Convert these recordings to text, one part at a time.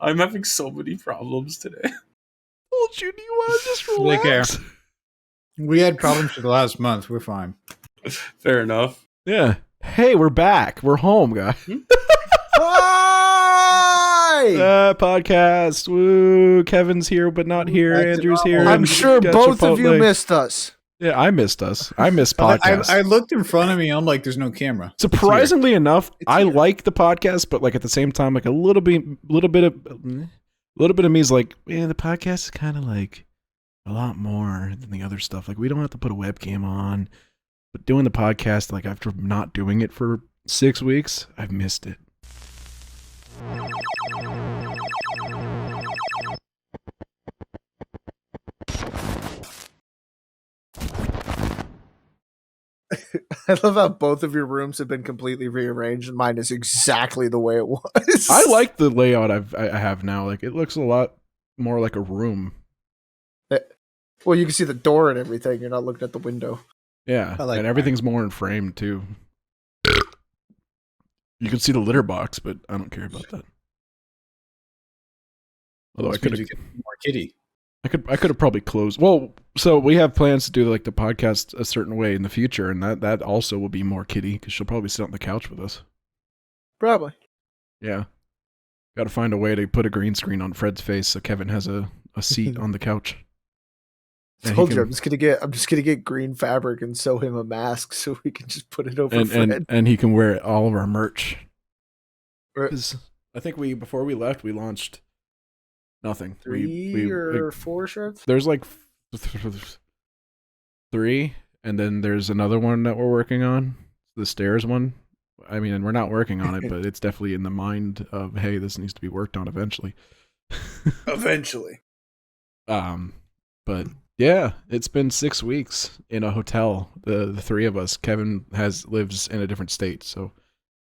I'm having so many problems today. Told you, do you want to just Take care. relax? We had problems for the last month. We're fine. Fair enough. Yeah. Hey, we're back. We're home, guys. Hi! Podcast. Woo. Kevin's here, but not here. Back to Andrew's here. normal. I'm and sure got both of you Chipotle. missed us. Yeah, I missed us. I missed podcasts. I looked in front of me. I'm like, there's no camera. Surprisingly enough, I here. like the podcast, but like at the same time, like a little bit of me is like, yeah, the podcast is kind of like a lot more than the other stuff. Like we don't have to put a webcam on, but doing the podcast, like after not doing it for 6 weeks, I've missed it. I love how both of your rooms have been completely rearranged, and mine is exactly the way it was. I like the layout I have now. Like it looks a lot more like a room. Well, you can see the door and everything. You're not looking at the window. Yeah, I like and everything's more in frame too. You can see the litter box, but I don't care about that. Although I could have, more kitty. I could have probably closed. Well, so we have plans to do like the podcast a certain way in the future, and that also will be more kitty because she'll probably sit on the couch with us. Probably. Yeah, got to find a way to put a green screen on Fred's face so Kevin has a seat on the couch. I And he told you, can- I'm just gonna get green fabric and sew him a mask so we can just put it over Fred. and he can wear all of our merch. Right. 'Cause I think before we left, we launched nothing. Three or four shirts. There's like 3, and then there's another one that we're working on, the stairs one. I mean, we're not working on it, but it's definitely in the mind of, hey, this needs to be worked on eventually. Eventually. But yeah, it's been 6 weeks in a hotel. The three of us. Kevin lives in a different state, so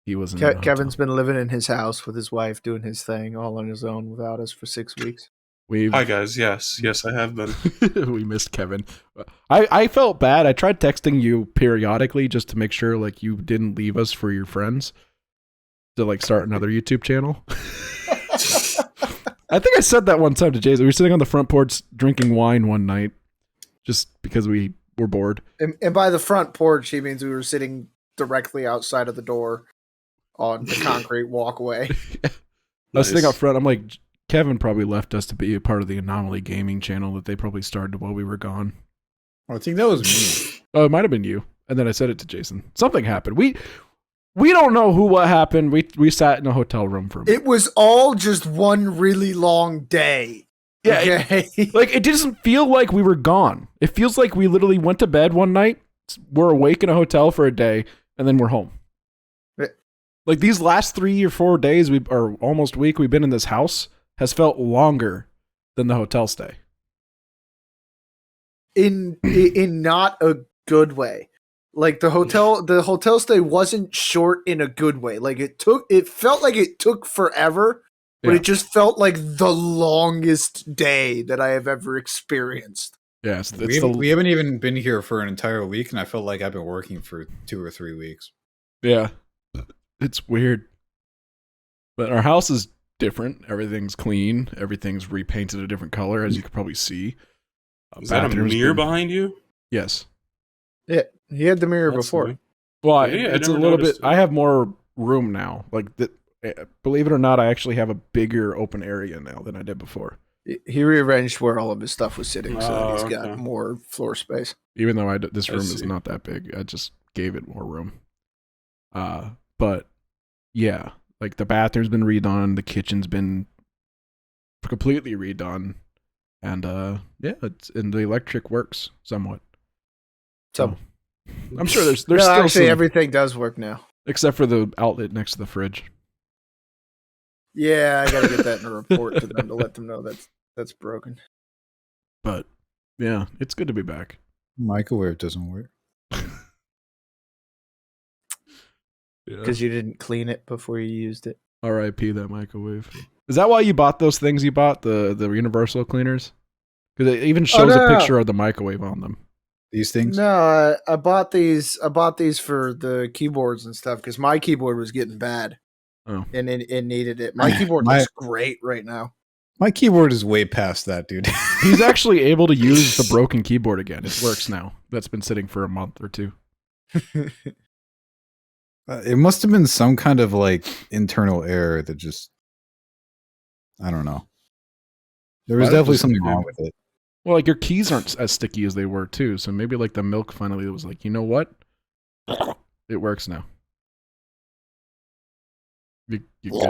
he wasn't. in a Kevin's hotel. been living in his house with his wife, doing his thing all on his own without us for 6 weeks. Hi guys. Yes, I have been. We missed Kevin. I felt bad. I tried texting you periodically just to make sure like you didn't leave us for your friends to like start another YouTube channel. I think I said that one time to Jason. We were sitting on the front porch drinking wine one night just because we were bored. And by the front porch, he means we were sitting directly outside of the door on the concrete walkway. I was sitting Nice. out front. I'm like, Kevin probably left us to be a part of the Anomaly Gaming channel that they probably started while we were gone. I think that was me. Oh, it might have been you. And then I said it to Jason. Something happened. We don't know what happened. We sat in a hotel room for a minute. It was all just one really long day. Yeah, Okay. Like, it doesn't feel like we were gone. It feels like we literally went to bed one night, we're awake in a hotel for a day, and then we're home. Yeah. Like, these last 3 or 4 days, or almost week we've been in this house, has felt longer than the hotel stay. in not a good way. Like the hotel stay wasn't short in a good way. Like it felt like it took forever, but Yeah. it just felt like the longest day that I have ever experienced. Yeah, it's We haven't even been here for an entire week, and I felt like I've been working for 2 or 3 weeks. yeah, it's weird. But our house is different. Everything's clean. Everything's repainted a different color, as you could probably see. Is that a Bathroom's mirror been- behind you? Yes. Yeah, he had the mirror That's before. new. Well, Yeah, I it's a never little bit. noticed it. I have more room now. Like, believe it or not, I actually have a bigger open area now than I did before. He rearranged where all of his stuff was sitting, so Oh, he's got okay. more floor space. Even though this I room is see. not that big, I just gave it more room. But yeah, like the bathroom's been redone, the kitchen's been completely redone, and and the electric works somewhat. So I'm sure there's no, still actually some, everything does work now. except for the outlet next to the fridge. Yeah, I gotta get that in a report to them to let them know that's broken. But yeah, it's good to be back. Microwave doesn't work. Yeah. Because you didn't clean it before you used it. R.I.P. that microwave. Is that why you bought those things you bought, the universal cleaners? Because it even shows no, a no. picture of the microwave on them. These things? No, I bought these. I bought these for the keyboards and stuff because my keyboard was getting bad. Oh. and it needed it. My keyboard looks great right now. My keyboard is way past that, dude. He's actually able to use the broken keyboard again. It works now. That's been sitting for a month or two. It must have been some kind of like internal error that just, I don't know. There was Well, definitely just something weird. wrong with it. Well, like your keys aren't as sticky as they were too. So maybe like the milk finally was like, you know what? It works now. You good?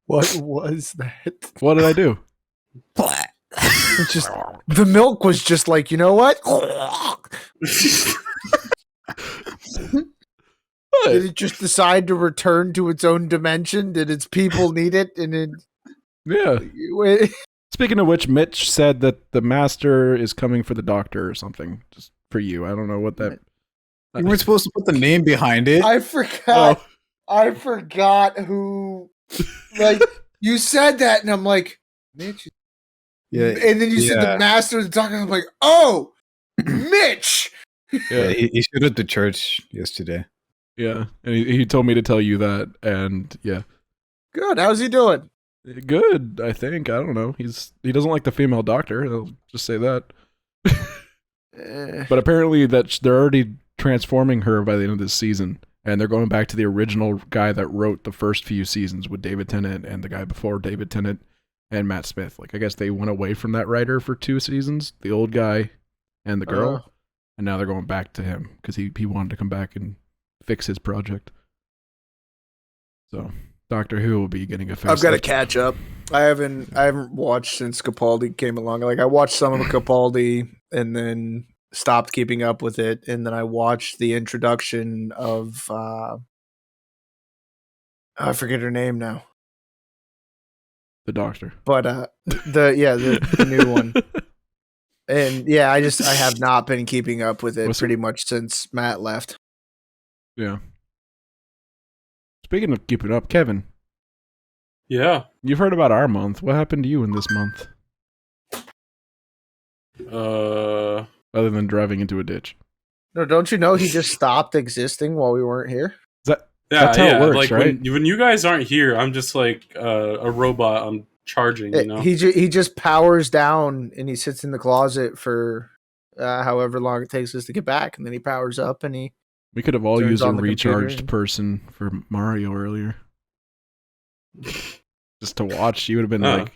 What was that? What did I do? It's just the milk was just like, you know what? Did it just decide to return to its own dimension? Did its people need it? And it Yeah. Speaking of which, Mitch said that the master is coming for the doctor or something. Just for you. I don't know what that. You weren't supposed to put the name behind it. I forgot. Oh. I forgot who. Like you said that, and I'm like, Mitch. Yeah, And then you said the master of the doctor. I'm like, oh, Mitch. yeah, he showed up to church yesterday. Yeah, and he told me to tell you that, and yeah, Good. How's he doing? good. I think I don't know. He doesn't like the female doctor. I'll just say that. But apparently that they're already transforming her by the end of this season, and they're going back to the original guy that wrote the first few seasons with David Tennant and the guy before David Tennant and Matt Smith. Like I guess they went away from that writer for 2 seasons, the old guy and the girl, and now they're going back to him because he wanted to come back and fix his project. So Doctor Who will be getting a facelift. I've got to catch up. I haven't watched since Capaldi came along. Like I watched some of Capaldi and then stopped keeping up with it, and then I watched the introduction of I forget her name now. The Doctor. But the new one. And yeah, I have not been keeping up with it pretty much since Matt left. Yeah. Speaking of keeping up, Kevin. Yeah. You've heard about our month. What happened to you in this month? Other than driving into a ditch. No, don't you know he just stopped existing while we weren't here? That's how it works, like right? when you guys aren't here, I'm just like a robot. I'm charging, you know. He just powers down and he sits in the closet for however long it takes us to get back, and then he powers up and he. We could have all turns used a on the recharged computer person for Mario earlier. Just to watch, you would have been like,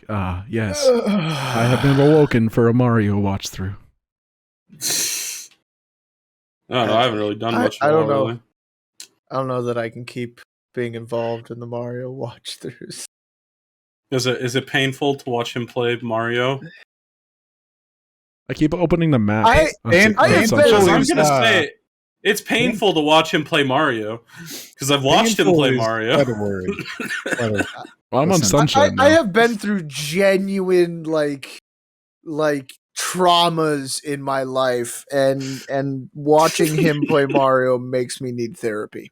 yes, I have been awoken for a Mario watch through. I don't know. I haven't really done much. I don't know. Really. I don't know that I can keep being involved in the Mario watch throughs. Is it painful to watch him play Mario? I keep opening the map. I I'm Painful gonna say it's painful to watch him play Mario because I've watched him play Mario. Well, I'm on Sunshine now. I have been through genuine like traumas in my life, and watching him play Mario makes me need therapy.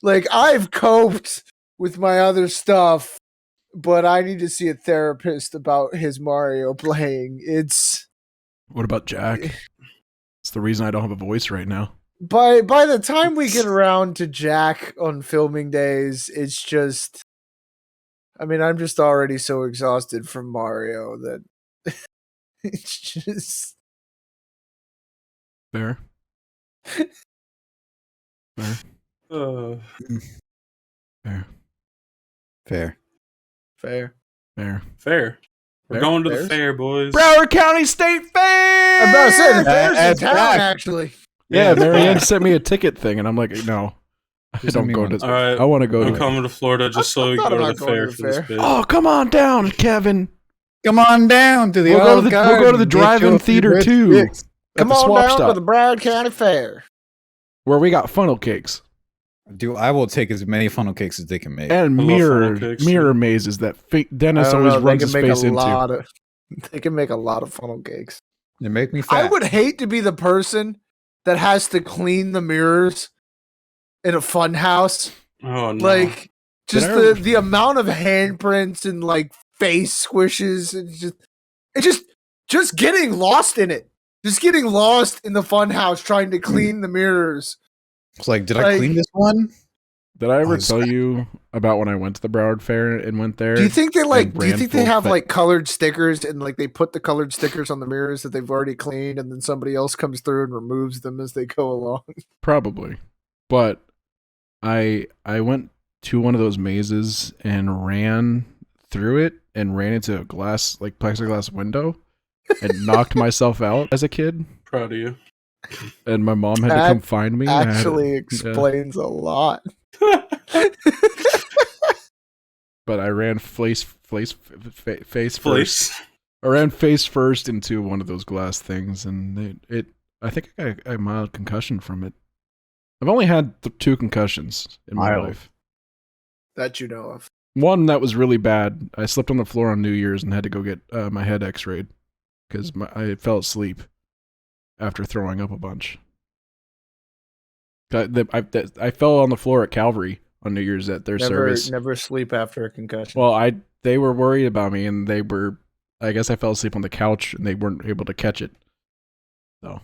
like I've coped with my other stuff, but I need to see a therapist about his Mario playing. What about Jack? It's the reason I don't have a voice right now. By the time we get around to Jack on filming days, it's just, I mean, I'm just already so exhausted from Mario that it's just Fair. Fair. Fair. fair. Fair. We're going to the fair, boys. Broward County State Fair! I'm about to say the fair's in That's town, back. actually. Yeah, Marianne sent me a ticket thing, and I'm like, no. I Just don't send me go one. to All right. I want to go I'm to coming to Florida just so we thought go to about the going fair to the for this fair. bit. Oh, come on down, Kevin. Come on down to the We'll go to Olive the Garden, drive-in get your theater, red too. sticks. Come At the on swap down stop, to the Broward County Fair. where we got funnel cakes Dude, I will take as many funnel cakes as they can make. and I love funnel cakes. mirror mazes that Dennis I don't always know, they runs can his make face a into. lot of. They can make a lot of funnel cakes. They make me fat. I would hate to be the person that has to clean the mirrors in a fun house. Oh no! Like just Did I- the amount of handprints and like face squishes and just getting lost in it. Just getting lost in the fun house trying to clean the mirrors. It's like, did I Like- clean this one? Did I ever it's- tell you about when I went to the Broward Fair and went there? Do you think they like? and Do you ran think they full have fa- like colored stickers and like they put the colored stickers on the mirrors that they've already cleaned, and then somebody else comes through and removes them as they go along? Probably, but I went to one of those mazes and ran through it and ran into a glass, like plexiglass window, and knocked myself out as a kid. Proud of you. And my mom had to That come find me. and I had to- Actually, yeah. explains a lot. But I ran face first. Place. I ran face first into one of those glass things, and I think I got a mild concussion from it. I've only had 2 concussions in my Mild. life. That you know of. One that was really bad. I slept on the floor on New Year's and had to go get my head X-rayed because I fell asleep after throwing up a bunch. I fell on the floor at Calvary on New Year's at their service. Never sleep after a concussion. Well, they were worried about me, and I guess I fell asleep on the couch, and they weren't able to catch it. So,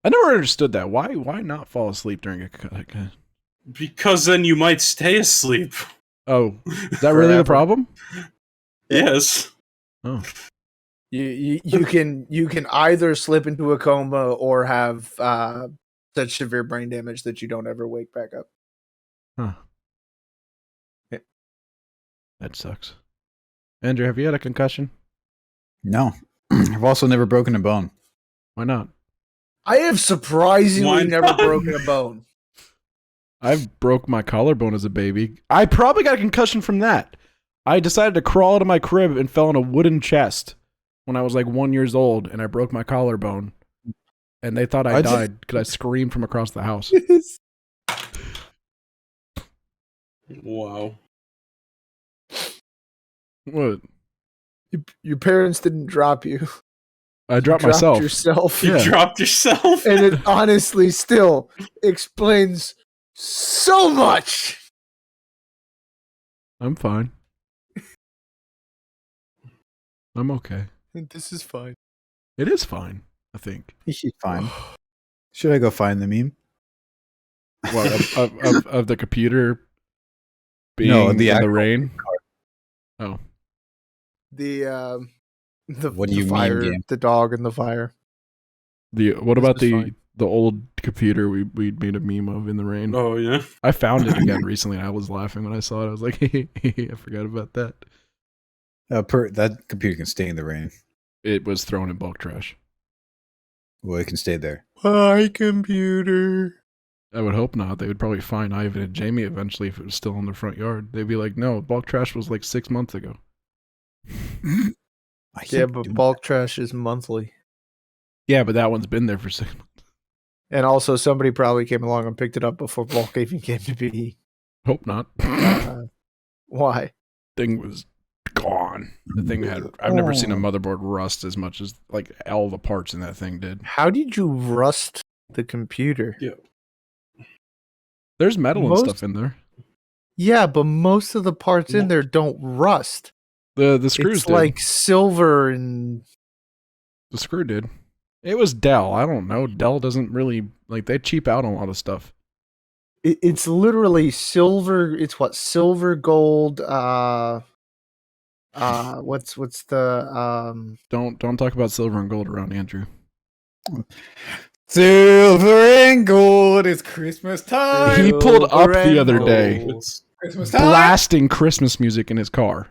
I never understood that. Why not fall asleep during a concussion? Because then you might stay asleep. Oh, is that really the Forever. problem? Yes. Oh, you can either slip into a coma or have such severe brain damage that you don't ever wake back up. huh. That sucks. Andrew, have you had a concussion? No. I've also never broken a bone. Why not? I have surprisingly Why never not? broken a bone. I broke my collarbone as a baby. I probably got a concussion from that. I decided to crawl out of my crib and fell on a wooden chest when I was like 1 year old, and I broke my collarbone. And they thought I died because I screamed from across the house. Wow. What? Your parents didn't drop you. I dropped You myself. yourself. You Yeah. dropped yourself. And it honestly still explains so much. I'm fine. I'm okay. This is fine. It is fine, I think. She's fine. Should I go find the meme? What, of the computer being No, the in the actual rain? The What do the you mean, fire, game? the dog and the fire. What This about is the fine. the old computer we made a meme of in the rain? Oh yeah. I found it again recently. And I was laughing when I saw it. I was like, I forgot about that. That computer can stay in the rain. It was thrown in bulk trash. Well, it can stay there. My computer. I would hope not. They would probably fine Ivan and Jamie eventually if it was still in the front yard. They'd be like, no, bulk trash was like 6 months ago. I Yeah, can't but do bulk trash is monthly. Yeah, but that one's been there for 6 months. And also, somebody probably came along and picked it up before bulk even came to be. Hope not. Why? Thing was gone. The thing had. I've never seen a motherboard rust as much as like all the parts in that thing did. How did you rust the computer? There's metal Most- and stuff in there. Yeah, but most of the parts in there don't rust. The screws It's did. like silver and The screw did. It was Dell. I don't know. Dell doesn't really like they cheap out on a lot of stuff. it's literally silver. It's what silver, gold. What's the Don't talk about silver and gold around Andrew. Silver and gold, it's Christmas time. He pulled up Silver the other and day, gold. It's Christmas time. blasting Christmas music in his car.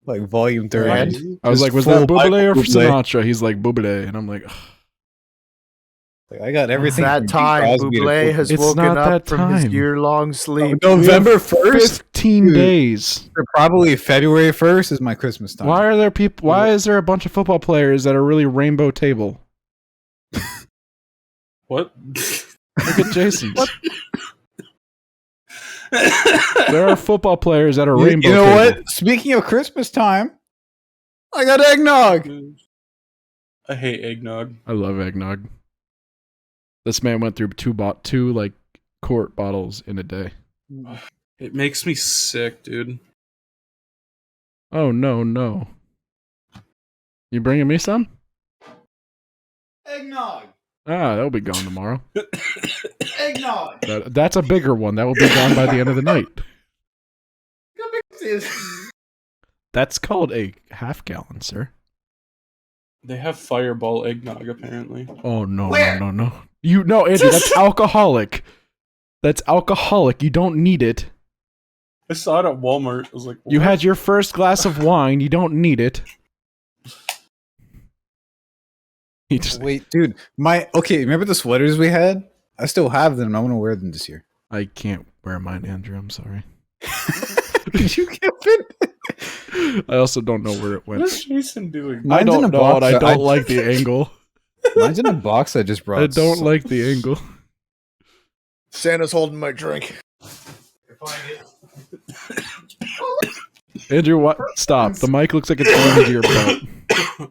Like volume 30. And? I was Just like, was full that Bublé or Michael Bublé. Sinatra? He's like, Bublé. And I'm like, ugh. Like, I got everything. That from Bing time, Crosby to Bublé Cool. has It's woken not up that from his time. year-long sleep. November 1st? 15 Dude. days. Probably February 1st is my Christmas time. Why are there people? Why is there a bunch of football players that are really rainbow table? what? Look at Jason. There are football players that are You, rainbow you know table. what? Speaking of Christmas time, I got eggnog. I hate eggnog. I love eggnog. This man went through two like quart bottles in a day. It makes me sick, dude. Oh no. You bringing me some? Eggnog. That'll be gone tomorrow. Eggnog. That's a bigger one. That will be gone by the end of the night. How big is this? That's called a half gallon, sir. They have Fireball eggnog apparently. Oh no, Where? no. You no, Andrew, that's alcoholic. That's alcoholic. You don't need it. I saw it at Walmart. I was like, You what? had your first glass of wine. You don't need it. He just, Wait, dude. Remember the sweaters we had? I still have them. I want to wear them this year. I can't wear mine, Andrew. I'm sorry. You can't fit. I also don't know where it What went. is Jason doing? I Mine's in don't a know, and I box. don't like the angle. Mine's in a box I just brought. I don't like the angle. Santa's holding my drink. Andrew, what? Stop. The mic looks like it's going into your butt.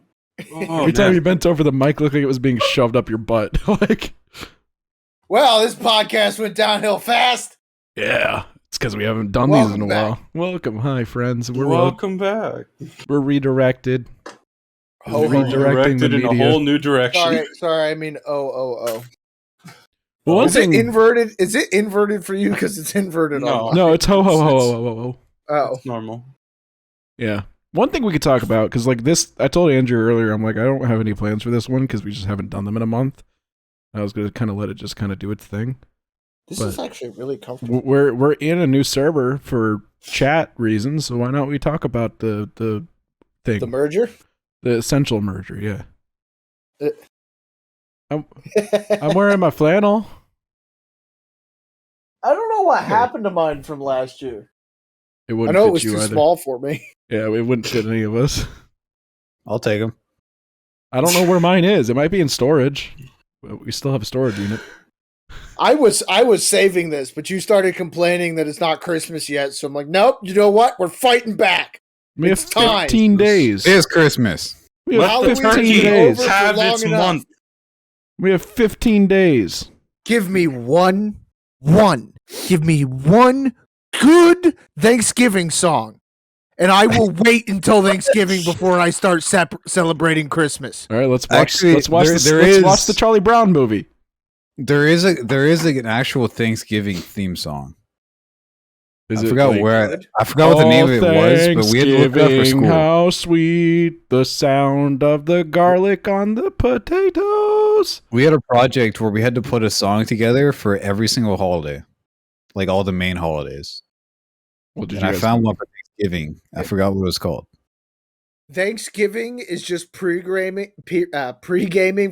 Oh, Every time man. you bent over, the mic looked like it was being shoved up your butt. Like, Well, this podcast went downhill fast. yeah. It's because we haven't done these in a Welcome while. back. Welcome. Hi, friends. Welcome back. We're redirected. Ho, ho, ho. Redirecting the Directed in a media. whole new direction. Sorry. I mean, oh. Well, one Is it thing. inverted? Is it inverted for you? Because it's inverted No. on. No, it's ho ho ho It's- ho ho ho. Oh, Normal. Yeah. One thing we could talk about, because like this, I told Andrew earlier, I'm like, I don't have any plans for this one because we just haven't done them in a month. I was going to kind of let it just kind of do its thing. this But- is actually really comfortable. We're in a new server for chat reasons, so why not we talk about the thing, The merger. the essential merger? Yeah. I'm I wearing my flannel. don't know what happened to mine from last year. It I wouldn't know fit it was you too either. small for me. Yeah, it wouldn't fit any of us. I'll take them. I don't know where mine is. It might be in storage. But we still have a storage unit. I was saving this, but you started complaining that it's not Christmas yet. So I'm like, nope. You know what? We're fighting back. We have It's time. 15 days. It is Christmas. We have Let the Halloween 15 turkey days. over. have for long its enough. month. We have 15 days. Give me one. Give me one good Thanksgiving song, and I will wait until Thanksgiving before I start celebrating Christmas. All right, let's watch. Actually, let's watch. there Let's is- watch the Charlie Brown movie. There is an actual Thanksgiving theme song. Is I it forgot like, where I forgot what the name of it was, but we had to look it up for Thanksgiving, school. how sweet the sound of the garlic on the potatoes. We had a project where we had to put a song together for every single holiday, like all the main holidays. Well, did And you I guys- found one for Thanksgiving. I forgot what it was called. Thanksgiving is just pre-gaming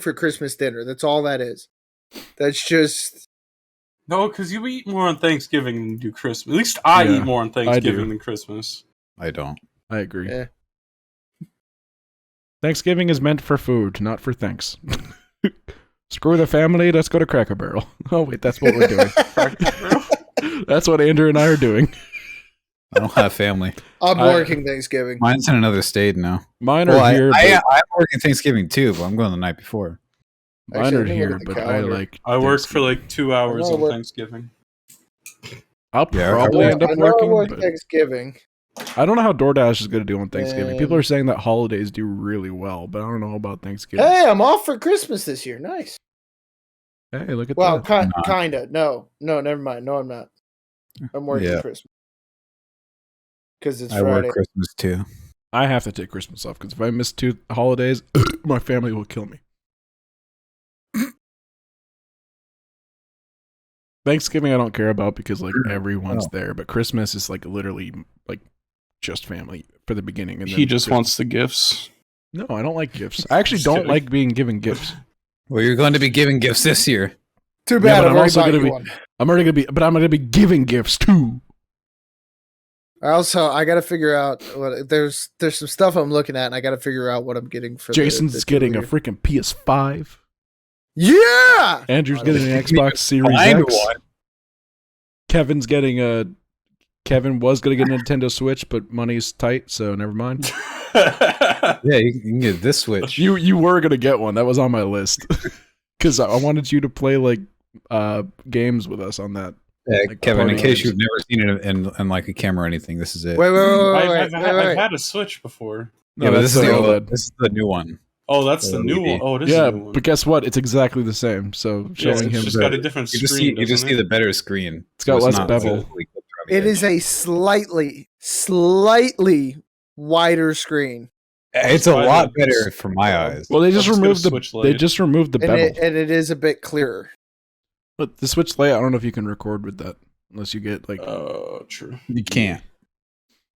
for Christmas dinner. That's all that is. That's just No, because you eat more on Thanksgiving than you do Christmas. At least I Yeah, eat more on do. Thanksgiving than Christmas. I don't. I agree. Yeah. Thanksgiving is meant for food, not for thanks. Screw the family. Let's go to Cracker Barrel. Oh wait, that's what we're doing. That's what Andrew and I are doing. I don't have family. I'm I- working Thanksgiving. Mine's in another state now. Mine are Well, here. I'm working Thanksgiving too, but I'm going the night before. Mine Actually, are let me look here, at the but I calendar. like. I work for Thanksgiving. like 2 hours I on work- Thanksgiving. I'll Yeah, probably end up I know I working. work But Thanksgiving. I don't know how DoorDash is going to do on Thanksgiving. People And- are saying that holidays do really well, but I don't know about Thanksgiving. Hey, I'm off for Christmas this year. Nice. Hey, look at Well, that. kinda. No, never mind. No, I'm not. I'm working Yeah. Christmas because it's I Friday. work Christmas too. I have to take Christmas off because if I miss 2 holidays, my family will kill me. Thanksgiving I don't care about because like everyone's there, but Christmas is like literally like just family for the beginning. And He then just Christmas- wants the gifts. No, I don't like gifts. I actually Just don't kidding. like being given gifts. Well, you're going to be giving gifts this year. Too Yeah, bad. but I've I'm already also bought gonna you be- one. I'm gonna be giving gifts too. I got to figure out what there's some stuff I'm looking at, and I got to figure out what I'm getting for. Jason's the getting a year. freaking PS5. Yeah. Andrew's Oh, getting an Xbox Series Find X. one. Kevin's getting a. Kevin was gonna get a Nintendo Switch, but money's tight, so never mind. Yeah, you can get this Switch. You were gonna get one. That was on my list because I wanted you to play like games with us on that. Yeah, like Kevin, in party case games. you've never seen it in like a camera or anything, this is it. Wait, I've wait. had a Switch before. No, yeah, but that's this is the the OLED. this is the new one. Oh, that's the new LED. one. Oh, it is Yeah, the new one. but guess what? It's exactly the same. So Yeah, showing it's him just that got a different You just screen. see doesn't it? the better screen. It's got less not bevel. physically clipped around the It edge. is a slightly wider screen, It's a Why lot the- better for my eyes. well, they I'll just just get a removed the Switch they Lite. just removed the and bevel. it is a bit clearer. But the Switch Lite, I don't know if you can record with that unless you get like. True. You can't.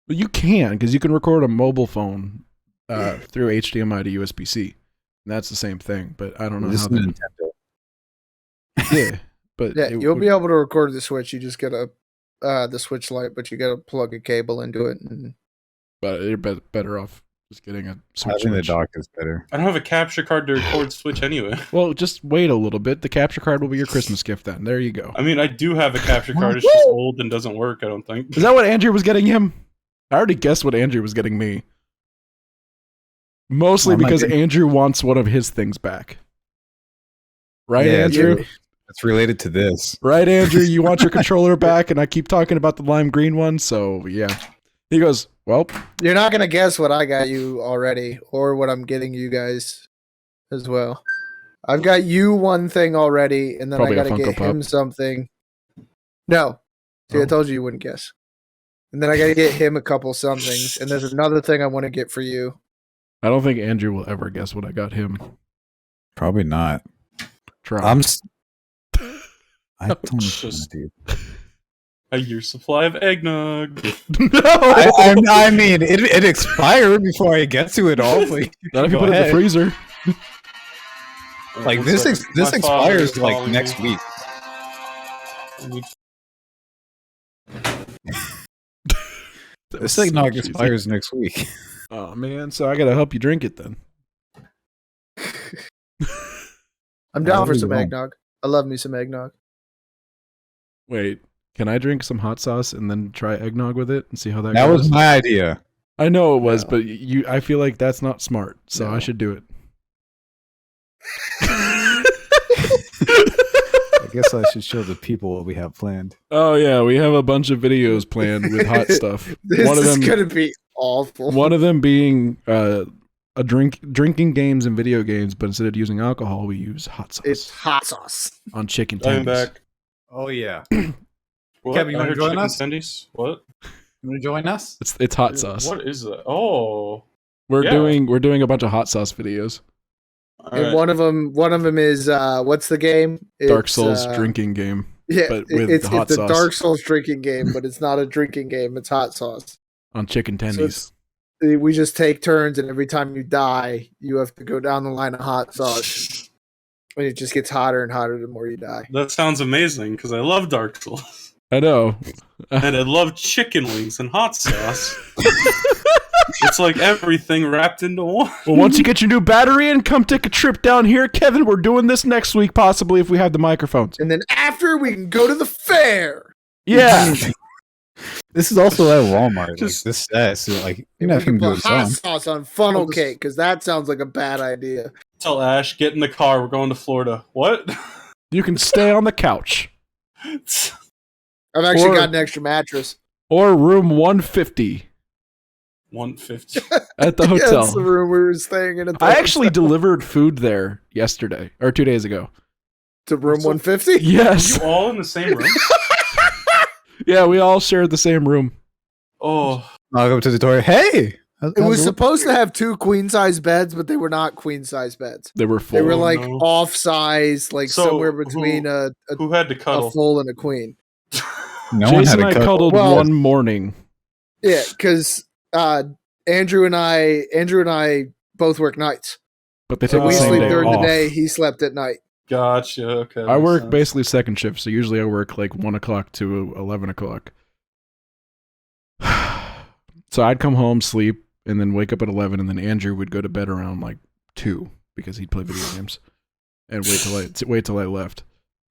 Well, you can because you can record a mobile phone through HDMI to USB-C. And that's the same thing, but I don't know This how is that. Nintendo. Yeah, but Yeah, it you'll would- be able to record the Switch. You just get the Switch Lite, but you got to plug a cable into it. And But you're better off just getting a Switch. Having the Switch. dock is better. I don't have a capture card to record Switch anyway. Well, just wait a little bit. The capture card will be your Christmas gift then. There you go. I mean, I do have a capture card. It's just old and doesn't work. I don't think. Is that what Andrew was getting him? I already guessed what Andrew was getting me. Mostly Well, I'm not because getting- Andrew wants one of his things back. Right, Yeah, Andrew? It's related to this. Right, Andrew? You want your controller back, and I keep talking about the lime green one, so yeah. He goes, well, you're not gonna guess what I got you already, or what I'm getting you guys as well. I've got you one thing already, and then Probably a I got to Funko get him Pop. something. No, see, I Oh. told you wouldn't guess. And then I got to get him a couple somethings, and there's another thing I want to get for you. I don't think Andrew will ever guess what I got him. Probably not. Try. I don't know, Just- dude. A year's supply of eggnog. No! I mean, it expired before I get to it all. Like, Not if you go put it in the ahead. freezer. Like One this, second. this My father is expires like calling next me. week. I need- This eggnog expires next week. Oh man, so I gotta help you drink it then. I'm down for really some don't. eggnog. I love me some eggnog. Wait, can I drink some hot sauce and then try eggnog with it and see how that That goes? was my idea. I know it was, No. but I feel like that's not smart, so No. I should do it. I guess I should show the people what we have planned. Oh yeah, we have a bunch of videos planned with hot stuff. This one of is them, gonna be awful. one of them being drinking games and video games, but instead of using alcohol, we use hot sauce It's hot sauce. on chicken I'm tendies. back. Oh yeah, What? Kevin, you I wanna heard join chicken us? tendies? What? you want to join us? It's hot sauce. What is that? Oh. We're Yeah. doing a bunch of hot sauce videos. All And right. one of them is what's the game? Dark It's, Souls drinking game. Yeah, but with it's the hot the sauce. Dark Souls drinking game, but it's not a drinking game. It's hot sauce. On chicken So tendies. we just take turns, and every time you die, you have to go down the line of hot sauce, and it just gets hotter and hotter the more you die. That sounds amazing because I love Dark Souls I know. and I love chicken wings and hot sauce. It's like everything wrapped into one. Well, once you get your new battery in, come take a trip down here, Kevin. We're doing this next week, possibly if we have the microphones. And then after, we can go to the fair. Yeah. This is also at Walmart. Just- like, this set, so like you And know, we if you can can do put it hot some. sauce on funnel I'll just- cake because that sounds like a bad idea. Tell Ash, get in the car. We're going to Florida. What? You can stay on the couch I've actually Or- got an extra mattress. or room 150 150. at the Yeah, hotel. that's the room we were staying in. At the I actually hotel. delivered food there yesterday or 2 days ago. to room So- 150. Yes. You all in the same room? Yeah, we all shared the same room. Oh, I'll go to the door. Hey, It was supposed to have 2 queen size beds, but they were not queen size beds. They were full. They were Oh, like no. off size, like So, somewhere between a who had to cuddle? full and a queen. no one Jason had and a I cuddle. cuddled Well- one morning. Yeah, because Andrew and I both work nights. But they So take Oh, we the same sleep day during off. the day. He slept at night. Gotcha. Okay. I makes work sense. basically second shift, so usually I work like 1 o'clock to 11 o'clock. So I'd come home, sleep, and then wake up at 11, and then Andrew would go to bed around like 2 because he'd play video games and wait till I left,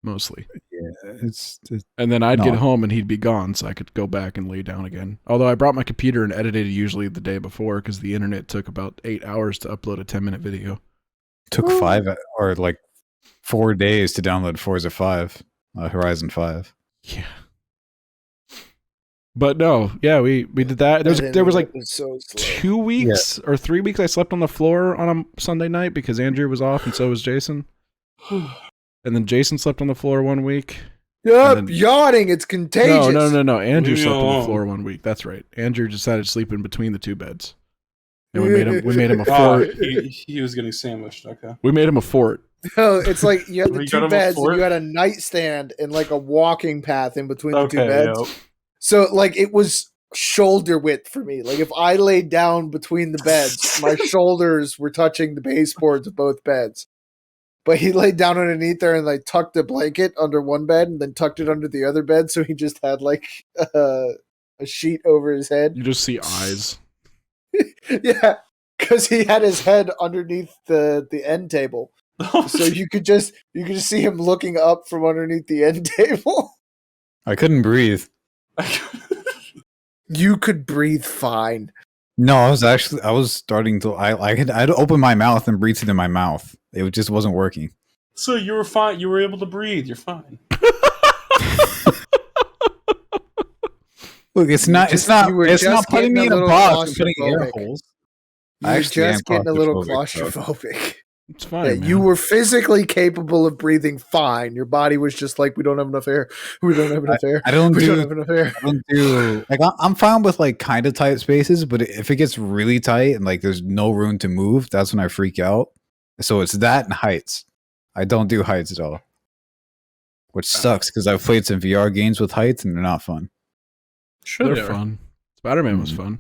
mostly. Yeah, it's And then I'd get No. home and he'd be gone, so I could go back and lay down again. Although I brought my computer and edited it usually the day before because the internet took about 8 hours to upload a 10-minute video. took 5 or like 4 days to download Forza 5, Horizon 5. Yeah. But no, yeah, we did that. There was like so slow. 2 weeks or 3 weeks I slept on the floor on a Sunday night because Andrew was off and so was Jason. And then Jason slept on the floor 1 week. Yup, And then- yawning. It's contagious. No. Andrew Leave me slept on the alone. floor 1 week. That's right. Andrew decided to sleep in between the 2 beds. And we made him a Oh, fort. he was getting sandwiched. Okay. We made him a fort. No, it's like you had the You got him 2 a beds and fort? you had a nightstand and like a walking path in between the 2 Okay. beds. Yep. So like it was shoulder width for me. Like if I laid down between the beds, my shoulders were touching the baseboards of both beds. But he laid down underneath there and like tucked a blanket under one bed and then tucked it under the other bed, so he just had like a sheet over his head. You just see eyes. Yeah, because he had his head underneath the end table, so you could just see him looking up from underneath the end table. I couldn't breathe. You could breathe fine. No, I was starting to. I'd open my mouth and breathe it in my mouth. It just wasn't working. So you were fine. You were able to breathe. You're fine. Look, it's not. just- It's not. you were It's not just putting me getting a in a little box and putting air claustrophobic. holes. You I were actually am just getting a little claustrophobic, though. claustrophobic. It's fine. Yeah, man. you were physically capable of breathing fine. Your body was just like, we don't have enough air. We don't have enough air. I don't We don't do. have enough air. I don't do. Like I'm fine with like kind of tight spaces, but if it gets really tight and like there's no room to move, that's when I freak out. So it's that and heights. I don't do heights at all, which sucks because I've played some VR games with heights and they're not fun. Sure, They're fun. Spider-Man was Mhm. fun.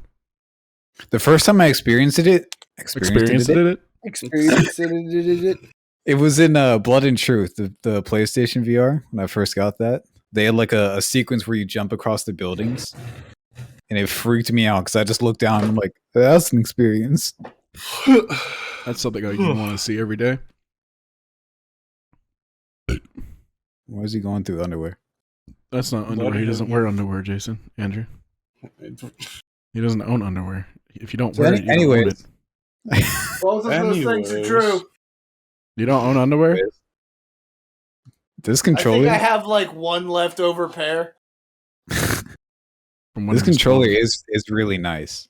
The first time I experienced it, Experienced it? Experience it. it was in Blood and Truth, the PlayStation VR. When I first got that, they had like a sequence where you jump across the buildings, and it freaked me out because I just looked down and I'm like, that's an experience. That's something like you want to see every day. Why is he going through underwear? That's not underwear. He doesn't wear underwear, Jason. Andrew. He doesn't own underwear. If you don't So wear it, you don't own anyways. it. Both of those things are Anyways. true. You don't own underwear? This I think controller, I have like one leftover pair. From when this I was controller 12. is really nice,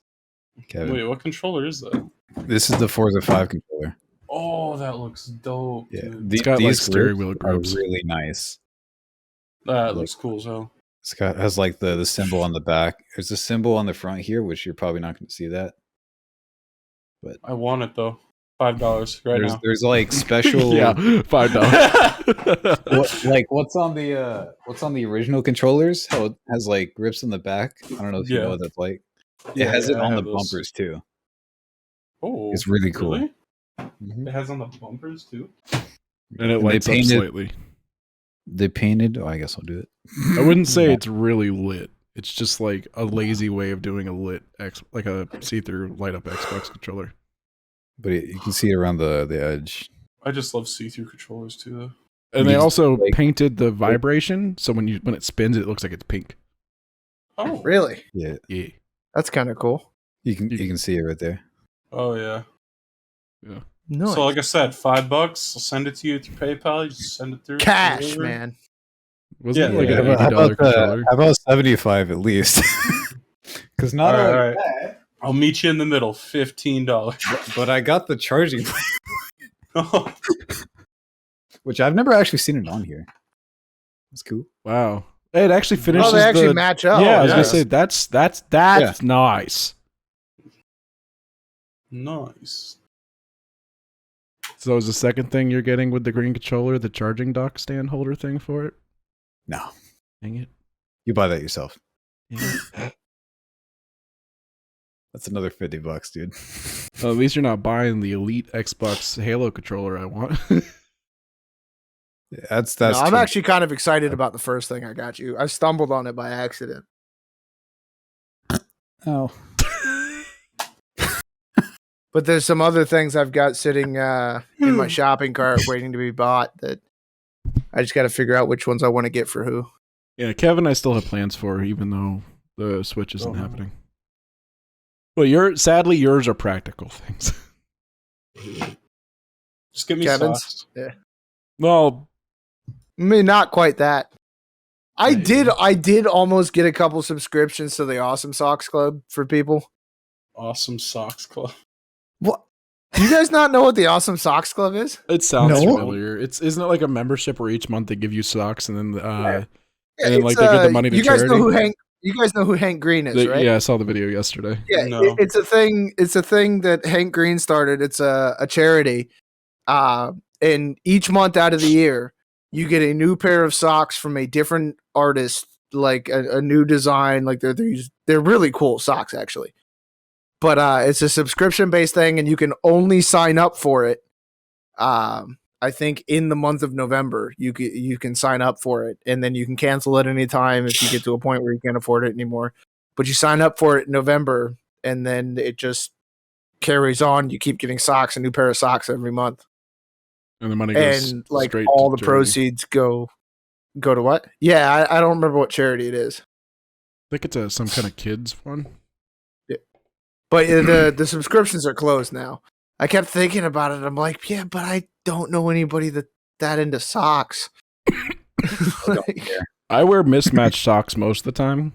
Kevin. Wait, what controller is that? This is the Forza 5 controller. Oh, that looks dope. Yeah, Dude. It's got, like, these steering grips wheel are grips. really nice. That looks cool as hell. Has like the symbol on the back. There's a symbol on the front here, which you're probably not going to see that. I want it though. $5 right now. There's like special. Yeah, $5. What's on the original controllers? How it has like grips on the back. I don't know if you Yeah. know what that's like. Yeah, it has it I on the have those. bumpers too. Oh, It's really cool. Really? Mhm. It has on the bumpers too. And it lights up slightly. They painted. Oh, I guess I'll do it. I wouldn't say it's really lit. It's just like a lazy way of doing a lit like a see-through light up Xbox controller. But you can see it around the edge. I just love see-through controllers too, though. And they You just, also like- painted the vibration, so when it spins, it looks like it's pink. Oh, Really? Yeah, Yeah. That's kind of cool. you can see it right there. Oh yeah. No. So like I said, $5. I'll send it to you through PayPal. You just send it through Cash, whatever. man. Wasn't Yeah, it like yeah. an $80 controller? How about 75 at least? Because not All only right, that, I'll meet you in the middle. $15. but I got the charging, which I've never actually seen it on here. That's cool. Wow. It actually finishes Oh, they actually the... match up. yeah, I was yeah. gonna say that's nice. Nice. So is the second thing you're getting with the green controller the charging dock stand holder thing for it? No, Dang it. you buy that yourself. Yeah. That's another $50, dude. Well, at least you're not buying the Elite Xbox Halo controller I want. That's No, I'm true. actually kind of excited about the first thing I got you. I stumbled on it by accident. Oh, But there's some other things I've got sitting in my shopping cart waiting to be bought that I just got to figure out which ones I want to get for who. Yeah, Kevin I still have plans for, even though the Switch isn't Oh. happening. Well, sadly yours are practical things. Just get me Kevin's? sauce. Well, I mean, not quite that. I did almost get a couple subscriptions to the Awesome Socks Club for people. Awesome Socks Club. What? Do you guys not know what the Awesome Socks Club is? It sounds No. familiar. Isn't it like a membership where each month they give you socks and then Yeah, and then like they give the money to you guys charity? You guys know who Hank Green is, right? Yeah, I saw the video yesterday. Yeah, No. it's a thing. It's a thing that Hank Green started. It's a charity, and each month out of the year, you get a new pair of socks from a different artist, like a new design. Like they're really cool socks, actually. But it's a subscription based thing, and you can only sign up for it. I think in the month of November, you can sign up for it, and then you can cancel at any time if you get to a point where you can't afford it anymore. But you sign up for it in November, and then it just carries on. You keep getting socks, a new pair of socks every month, And the money goes and like straight all to the charity. proceeds go to what? Yeah, I don't remember what charity it is, I think it's some kind of kids one. but the subscriptions are closed now. I kept thinking about it. I'm like, yeah, but I don't know anybody that into socks. Like, I wear mismatched socks most of the time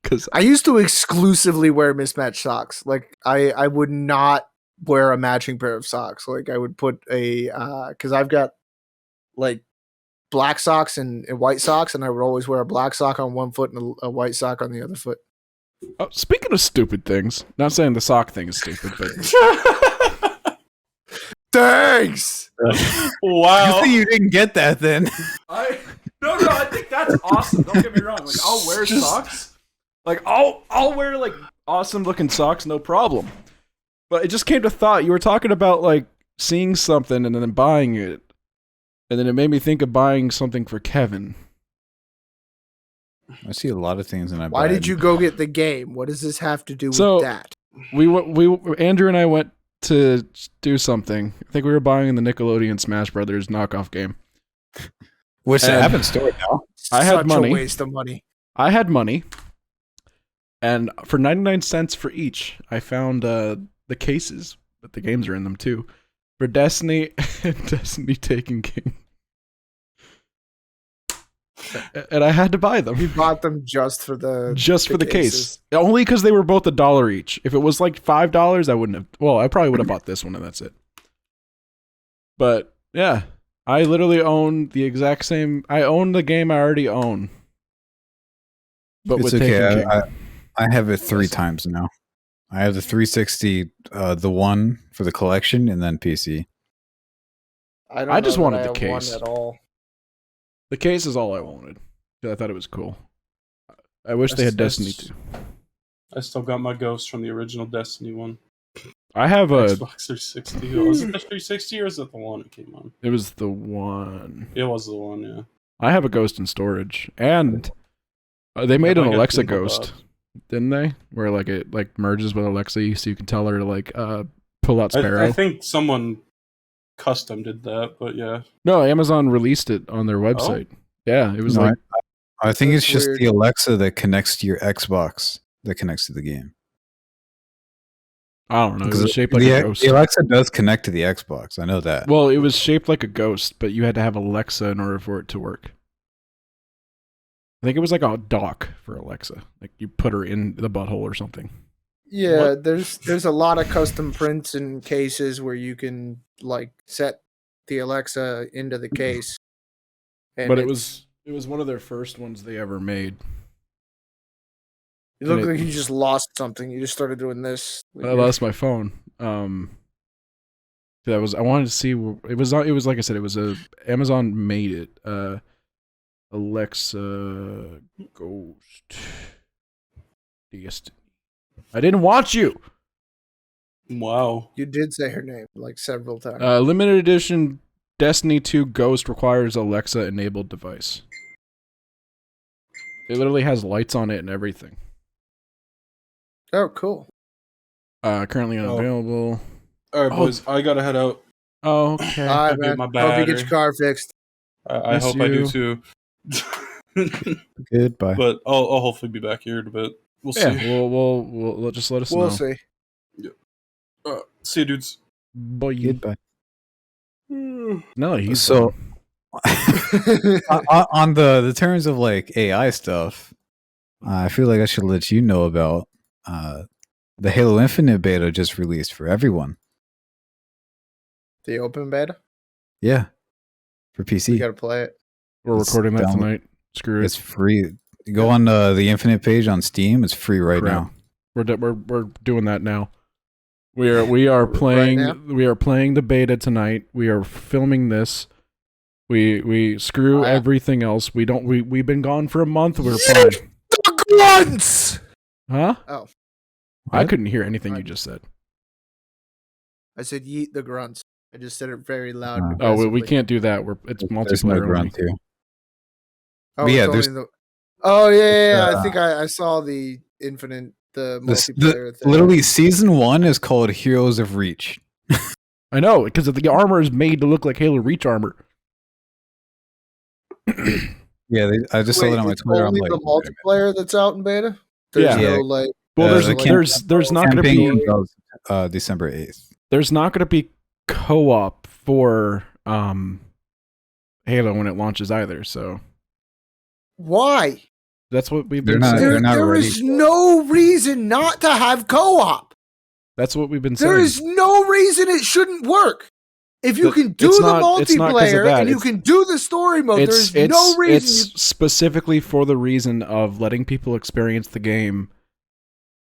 because I used to exclusively wear mismatched socks. Like I would not wear a matching pair of socks. Like I would put a because I've got like black socks and white socks, and I would always wear a black sock on one foot and a white sock on the other foot. speaking of stupid things, not saying the sock thing is stupid, but Thanks. Wow. Good thing you didn't get that then. I think that's awesome. Don't get me wrong. Like I'll wear socks. Like I'll wear like awesome looking socks, no problem. But it just came to thought. You were talking about like seeing something and then buying it, and then it made me think of buying something for Kevin. I see a lot of things in my Why bag. did you go get the game? What does this have to do with So- that? We Andrew and I went to do something. I think we were buying the Nickelodeon Smash Brothers knockoff game. Which I And- have in store now. I had Such money. a waste of money. I had money, and for 99 cents for each, I found the cases, but the games are in them too, for Destiny and Destiny Taken King. And I had to buy them. You bought them just for the Case. Only because they were both $1 each. If it was like $5, I wouldn't have. Well, I probably would have bought this one, and that's it. But yeah, I literally own the exact same. I own the game I already own. But It's with Taken okay. King. I have it 3 times now. I have the 360, the one for the collection, and then PC. I just know wanted that the I have one case. at all. The case is all I wanted. 'Cause I thought it was cool. I wish they had Destiny too. I still got my Ghost from the original Destiny one. I have a. Xbox 360. Was it the 360 or is it the one it came on? It was the one. It was the one, yeah. I have a Ghost in storage, and they made Yeah, an I got Alexa Kindle Ghost, Bob. didn't they? Where like it like merges with Alexa, so you can tell her to like pull out Sparrow. I think someone custom did that, but yeah. No, Amazon released it on their website. Yeah, it was No, like I think That's it's just weird. the Alexa that connects to your Xbox that connects to the game. I don't know. It was Because shaped like the, a ghost. the Alexa does connect to the Xbox. I know that. Well, it was shaped like a ghost, but you had to have Alexa in order for it to work. I think it was like a dock for Alexa. Like you put her in the butthole or something. Yeah, What? there's a lot of custom prints and cases where you can like set the Alexa into the case. And But it it's- was one of their first ones they ever made. It looked and it- like you just lost something. You just started doing this. I lost my phone. That was I wanted to see it was like I said, it was Amazon made it. Alexa Ghost Destiny. I didn't want you. Wow. You did say her name like several times. Limited edition Destiny 2 Ghost requires Alexa enabled device. It literally has lights on it and everything. Oh, cool. Currently unavailable. Alright, Oh. boys, I gotta head out. Oh, okay. All right, I'll get man. my Hope you get your battery. car fixed. I Miss hope I do you. too. Goodbye. But I'll hopefully be back here in a bit. We'll Yeah, see. we'll just let us We'll know. see. See you, dudes. Boy, Goodbye. no, he's So, on the terms of like AI stuff, I feel like I should let you know about the Halo Infinite beta just released for everyone. The open beta. Yeah, for You PC. gotta play it. We're It's recording that down- tonight. Screw it. It's free. Go on the Infinite page on Steam. It's free right Crap. now. We're doing that now. We are playing now? we are playing the beta tonight. We are filming this. We screw Oh, yeah. everything else. We've been gone for a month. We're playing. The grunts. Huh? Oh, I What? couldn't hear anything you just said. I said yeet the grunts. I just said it very loud. Oh. and Oh, we aggressively. can't do that. It's There's no multiplayer only. grunt here. Oh, Yeah, it's there's- only the. Oh yeah. I think I saw the infinite, the multiplayer thing. Literally, season 1 is called Heroes of Reach. I know, because the armor is made to look like Halo Reach armor. Yeah, I just saw Wait, that on my it's Twitter. I'm only like, the multiplayer that's out in beta. There's Yeah. no Yeah. like. Well, the there's not going to campaign be comes out, December 8th. there's not going to be co-op for Halo when it launches either. So Why? that's what we've They're been not- saying. they're not There ready is for it. no reason not to have co-op. That's what we've been saying. There is no reason it shouldn't work. If you But can do it's the it's not 'cause of multiplayer that. and you can do the story mode, there is no reason. It's specifically for the reason of letting people experience the game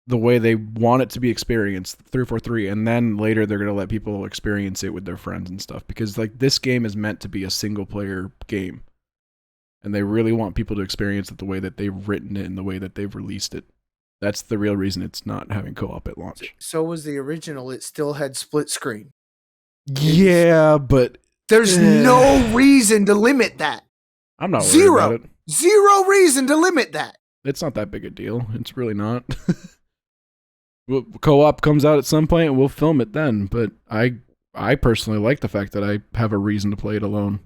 the way they want it to be experienced, 343, and then later they're going to let people experience it with their friends and stuff, because like this game is meant to be a single player game, and they really want people to experience it the way that they've written it and the way that they've released it. That's the real reason it's not having co-op at launch. So was the original. It still had split screen. Yeah, but There's no reason to limit that. I'm not worried Zero. about it. Zero reason to limit that. It's not that big a deal. It's really not. Co-op comes out at some point and we'll film it then, but I personally like the fact that I have a reason to play it alone.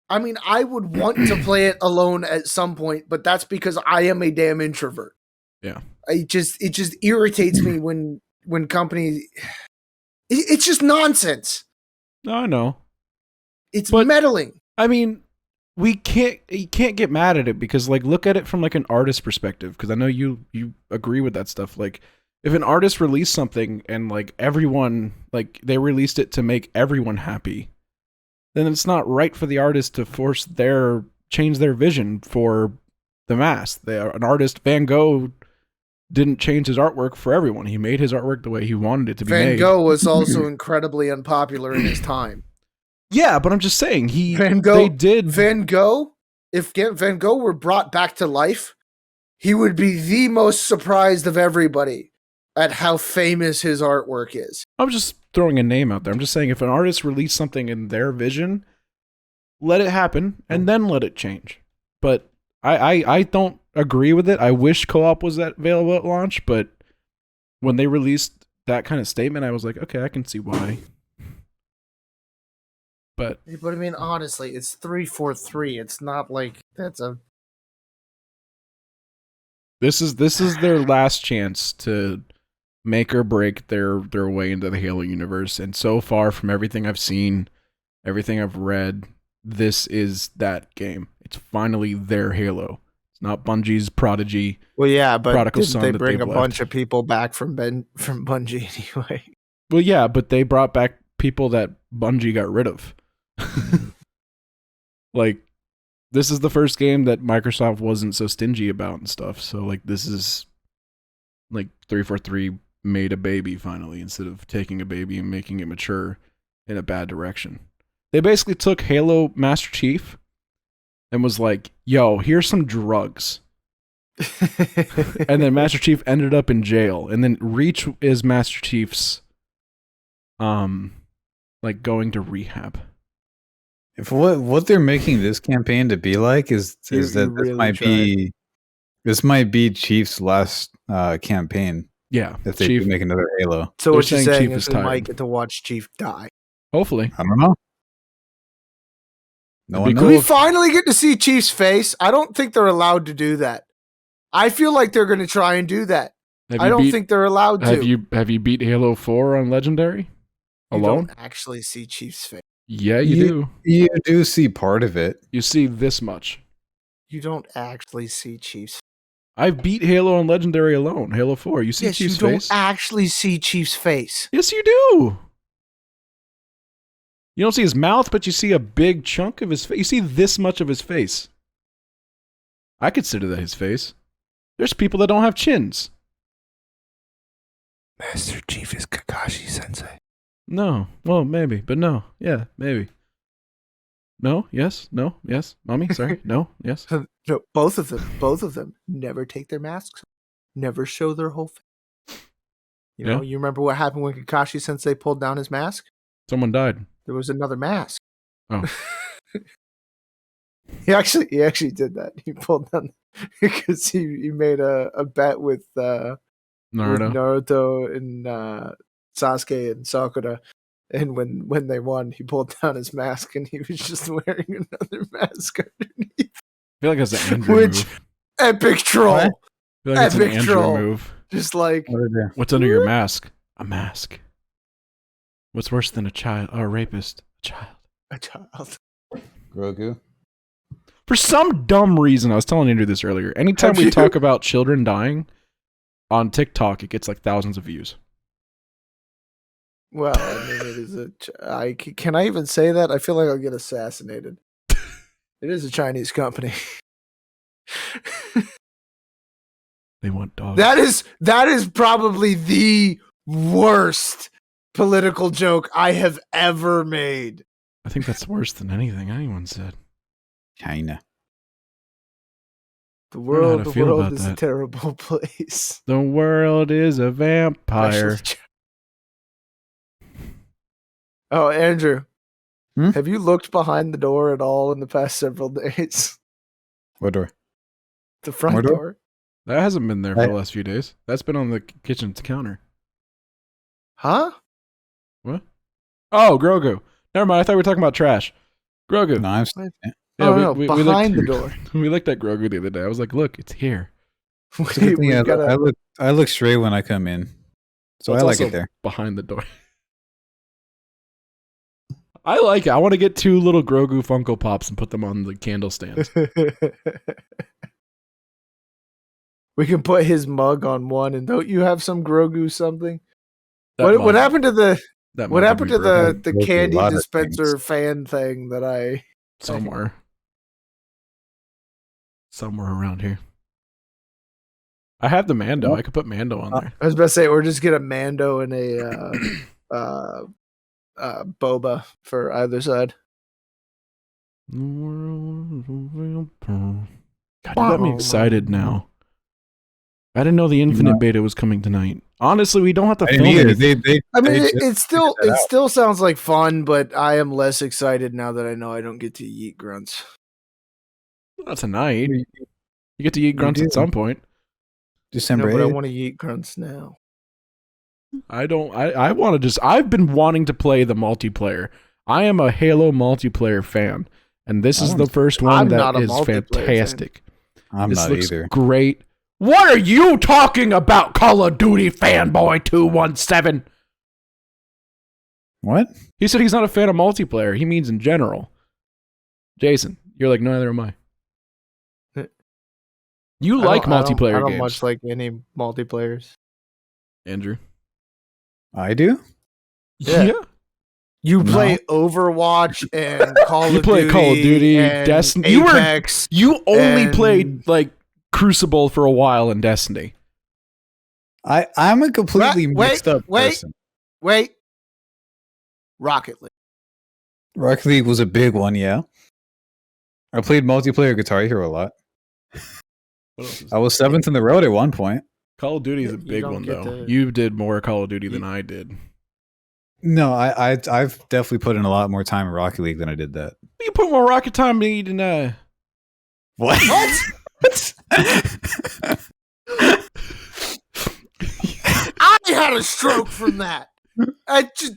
I mean, I would want to play it alone at some point, but that's because I am a damn introvert. Yeah. It just irritates me when companies. It's just nonsense. No, I know. It's But- meddling. I mean, you can't get mad at it because like look at it from like an artist perspective, because I know you agree with that stuff. Like if an artist released something and like everyone like they released it to make everyone happy, then it's not right for the artist to change their vision for the mass. An artist, Van Gogh, didn't change his artwork for everyone. He made his artwork the way he wanted it to be Van made. Gogh was also incredibly unpopular in his time. Yeah, but I'm just saying Van Gogh- they did Van Gogh, if Van Gogh were brought back to life, he would be the most surprised of everybody at how famous his artwork is. I'm just throwing a name out there. I'm just saying if an artist released something in their vision, let it happen and then let it change. But I don't agree with it. I wish co-op was available at launch, but when they released that kind of statement, I was like, okay, I can see why. But But I mean, honestly, it's 343. It's not like that's a. this is their last chance to make or break their way into the Halo universe. And so far, from everything I've seen, everything I've read, this is that game. It's finally their Halo. It's not Bungie's Prodigy. Well, yeah, but Prodigal didn't son they that bring a they've bunch of people back from Bungie anyway? Well, yeah, but they brought back people that Bungie got rid of. Like, this is the first game that Microsoft wasn't so stingy about and stuff. So, like, this is like 343 made a baby finally instead of taking a baby and making it mature in a bad direction. They basically took Halo Master Chief and was like, yo, here's some drugs. And then Master Chief ended up in jail. And then Reach is Master Chief's like going to rehab. If what they're making this campaign to be like is You that really this might be Chief's last campaign Yeah. if they Chief, do make another Halo. So They're what you're saying saying Chief is is we might tired. get to watch Chief die. hopefully. I don't know. No It'd one be Do cool knows. we if- finally get to see Chief's face? I don't think they're allowed to do that. I feel like they're going to try and do that. Have I you don't beat- think they're allowed to. have you beat Halo 4 on Legendary? You Alone? don't actually see Chief's face. Yeah, you do. You do see part of it. You see this much. You don't actually see Chief's. I've beat Halo and Legendary alone. Halo 4. You see Yes, Chief's you face? don't actually see Chief's face. Yes, you do. You don't see his mouth, but you see a big chunk of his face. You see this much of his face. I consider that his face. There's people that don't have chins. Master Chief is Kakashi Sensei. No. Well, maybe, but no. Yeah, maybe. No, yes, no, yes. Mommy, sorry. No, yes. No, both of them never take their masks, never show their whole face. You know, you remember what happened when Kakashi Sensei pulled down his mask? Someone died. There was another mask. Oh. He actually did that. He pulled down because he made a bet with Naruto and Sasuke and Sakura. And when they won, he pulled down his mask and he was just wearing another mask underneath. I feel like that's an Andrew Which move. epic troll. What? I feel like it's an Epic Andrew troll. move. Just like What's under your mask? A mask. What's worse than a child or a rapist? A child. a child. Grogu. For some dumb reason, I was telling Andrew this earlier. Anytime Have we you- talk about children dying on TikTok, it gets like thousands of views. Well, I mean, it is can I even say that? I feel like I'll get assassinated. It is a Chinese company. They want dogs. That is probably the worst political joke I have ever made. I think that's worse than anything anyone said. China. The don't know how world, to the feel world about is a that. terrible place. The world is a vampire. Especially Oh, Andrew, Hmm? have you looked behind the door at all in the past several days? What door? The front What door? door? That hasn't been there for I- the last few days. That's been on the kitchen counter. Huh? What? Oh, Grogu. Never mind. I thought we were talking about trash. Grogu. No, I'm What? Yeah, Oh, no, we behind the looked, door. we looked at Grogu the other day. I was like, look, it's here. It's a good thing We've I, gotta- I look straight when I come in. So It's I like also it there. behind the door. I like it. I want to get 2 little Grogu Funko Pops and put them on the candle stand. We can put his mug on one, and don't you have some Grogu something? That What mug- happened to the that what mug happened would to be broken the Grogu, a candy lot of dispenser things. fan thing that I? somewhere around here? I have the Mando. I could put Mando on there. I was about to say, or just get a Mando and a Boba for either side. God, you got me excited now. I didn't know the Infinite Beta was coming tonight. Honestly, we don't have to I film didn't either. anything. I mean, just it still figured that out. still sounds like fun, but I am less excited now that I know I don't get to eat grunts. Not tonight. You get to eat grunts do. at some point. No, December but I 8th. want to eat grunts now. I don't. I want to just. I've been wanting to play the multiplayer. I am a Halo multiplayer fan, and this is the first one I'm that not a is multiplayer fan. fantastic. I'm This not looks either. great. What are you talking about, Call of Duty fanboy 217? What? He said he's not a fan of multiplayer. He means in general. Jason, you're like, neither am I. You like multiplayer I don't games, much like any multiplayers. Andrew. I do? Yeah. You No. play Overwatch and Call You of play Duty. Call of Duty, and Destiny. You were- Apex. You only And- played like Crucible for a while in Destiny. I'm a completely Wait, mixed up wait. person. Wait. Rocket League. Rocket League was a big one, yeah. I played multiplayer Guitar Hero a lot. What else is I was 7th in the road at one point. Call of Duty is a You big don't one get though. to- You did more Call of Duty than I did. No, I've definitely put in a lot more time in Rocket League than I did that. You put more rocket time than you did. What? What? I had a stroke from that. I just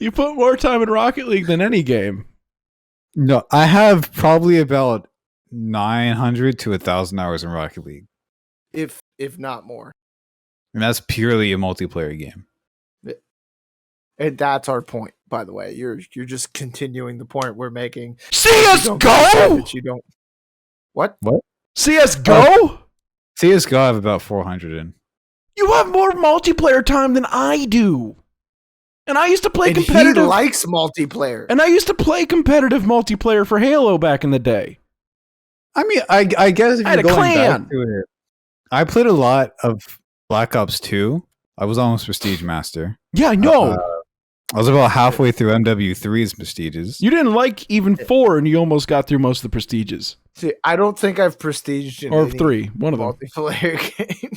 You put more time in Rocket League than any game. No, I have probably about 900 to 1,000 hours in Rocket League. if not more. And that's purely a multiplayer game. And that's our point. By the way, you're just continuing the point we're making. CS:GO. That you don't. What? CS:GO. CS:GO I have about 400 in. You have more multiplayer time than I do, and I used to play And competitive. he likes multiplayer. And I used to play competitive multiplayer for Halo back in the day. I mean, I guess if I had you're a going clan. back to it, I played a lot of Black Ops 2. I was almost Prestige Master. Yeah, I know. I was about halfway through MW3's Prestiges. You didn't like even 4, and you almost got through most of the prestiges. See, I don't think I've prestiged in Or any 3, one of them. multiplayer game.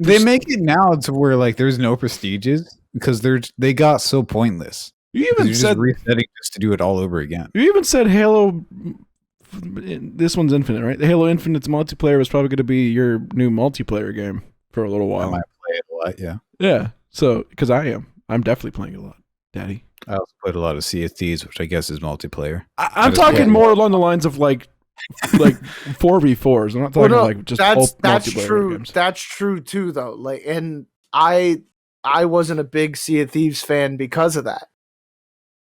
They make it now to where like there's no Prestiges because they got so pointless. You 'Cause even you're just said resetting just to do it all over again. Halo. This one's Infinite, right? The Halo Infinite's multiplayer was probably going to be your new multiplayer game for a little I while. might play it a lot, yeah. Yeah, so because I'm definitely playing a lot, Daddy. I also played a lot of Sea of Thieves, which I guess is multiplayer. I'm just talking played- more along the lines of like 4v4s. I'm not talking like just that's multiplayer true. games. That's true too, though. Like, and I wasn't a big Sea of Thieves fan because of that.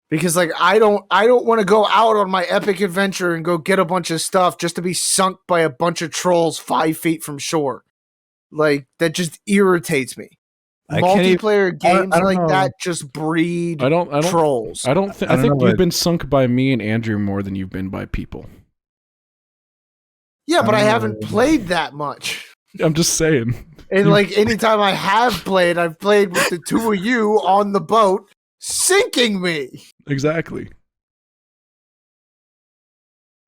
Because like I don't want to go out on my epic adventure and go get a bunch of stuff just to be sunk by a bunch of trolls 5 feet from shore. Like that just irritates me. I can't even- Multiplayer games I don't like know. that just breed I don't trolls. I I don't think know you've what- been sunk by me and Andrew more than you've been by people. Yeah, but I I don't haven't know. played that much. I'm just saying. And like anytime I have played, I've played with the two of you on the boat, sinking me. Exactly.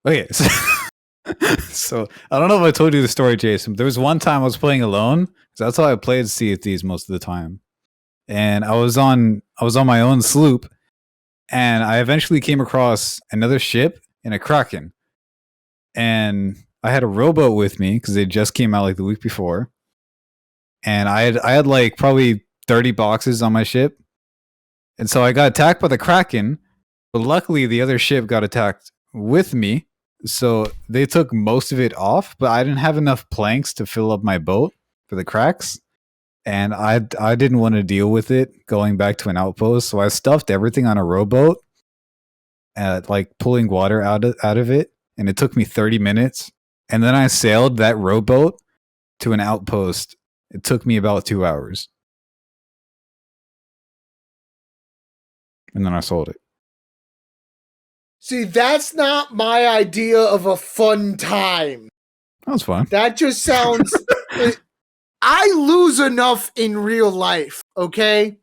Okay, so, so I don't know if I told you the story, Jason. But there was one time I was playing alone. So that's how I played Sea of Thieves most of the time. And I was on my own sloop, and I eventually came across another ship and a Kraken. And I had a rowboat with me because they just came out like the week before. And I had like probably 30 boxes on my ship. And so I got attacked by the Kraken, but luckily the other ship got attacked with me. So they took most of it off, but I didn't have enough planks to fill up my boat for the cracks. And I didn't want to deal with it going back to an outpost. So I stuffed everything on a rowboat, like pulling water out of it. And it took me 30 minutes. And then I sailed that rowboat to an outpost. It took me about 2 hours. And then I sold it. See, that's not my idea of a fun time. That was fun. That just sounds. I lose enough in real life, okay?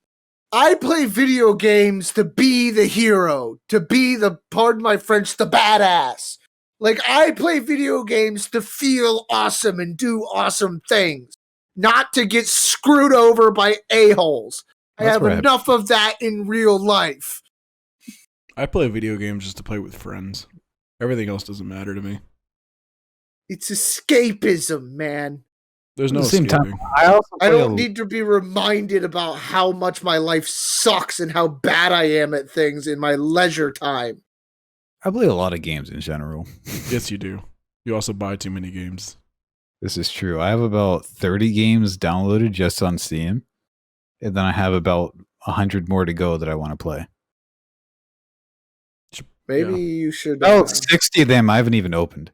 I play video games to be the hero, to be the, pardon my French, the badass. Like, I play video games to feel awesome and do awesome things, not to get screwed over by a-holes. I That's have right. enough of that in real life. I play video games just to play with friends. Everything else doesn't matter to me. It's escapism, man. There's At no the same time, escaping. I also I play don't need to be reminded about how much my life sucks and how bad I am at things in my leisure time. I play a lot of games in general. Yes, you do. You also buy too many games. This is true. I have about 30 games downloaded just on Steam. And then I have about 100 more to go that I want to play. Maybe Yeah. you should. About 60 of them I haven't even opened.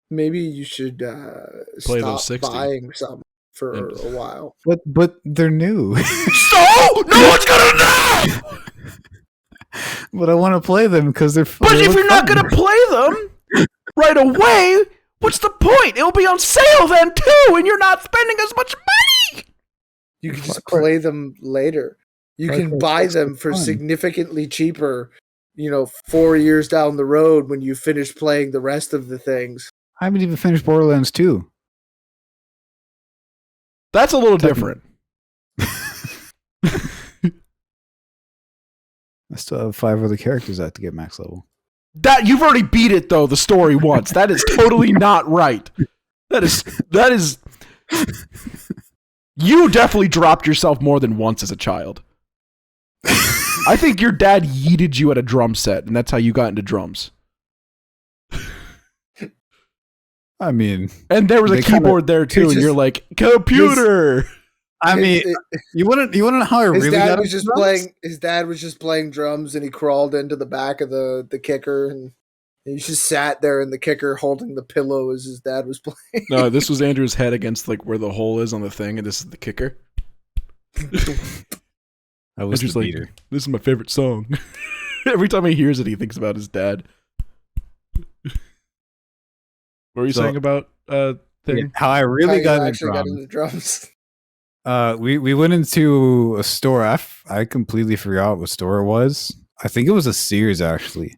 Maybe you should Play stop those 60. buying some for And- a while. But they're new. So no one's gonna know. But I want to play them because they're fun. But if you're not gonna play them right away, what's the point? It'll be on sale then too, and you're not spending as much money. You can just Cry- play them later. You Cry can Cry buy 6 them is for fun. significantly cheaper, 4 years down the road when you finish playing the rest of the things. I haven't even finished Borderlands 2. That's a little Technically. different. I still have 5 other characters I have to get max level. That you've already beat it though. The story once. That is totally not right. That is. You definitely dropped yourself more than once as a child. I think your dad yeeted you at a drum set, and that's how you got into drums. I mean, And there was a They kinda- keyboard there too, and just- you're like, computer. I mean, you wouldn't know how I his really dad got was into just drums? playing. His dad was just playing drums, and he crawled into the back of the kicker, and he just sat there in the kicker holding the pillow as his dad was playing. No, this was Andrew's head against like where the hole is on the thing, and this is the kicker. I was Andrew's the like, beater. this is my favorite song. Every time he hears it, he thinks about his dad. What were you So- saying about thing? How I How really you got into actually got drums. into drums. We went into a store. I completely forgot what store it was. I think it was a Sears actually.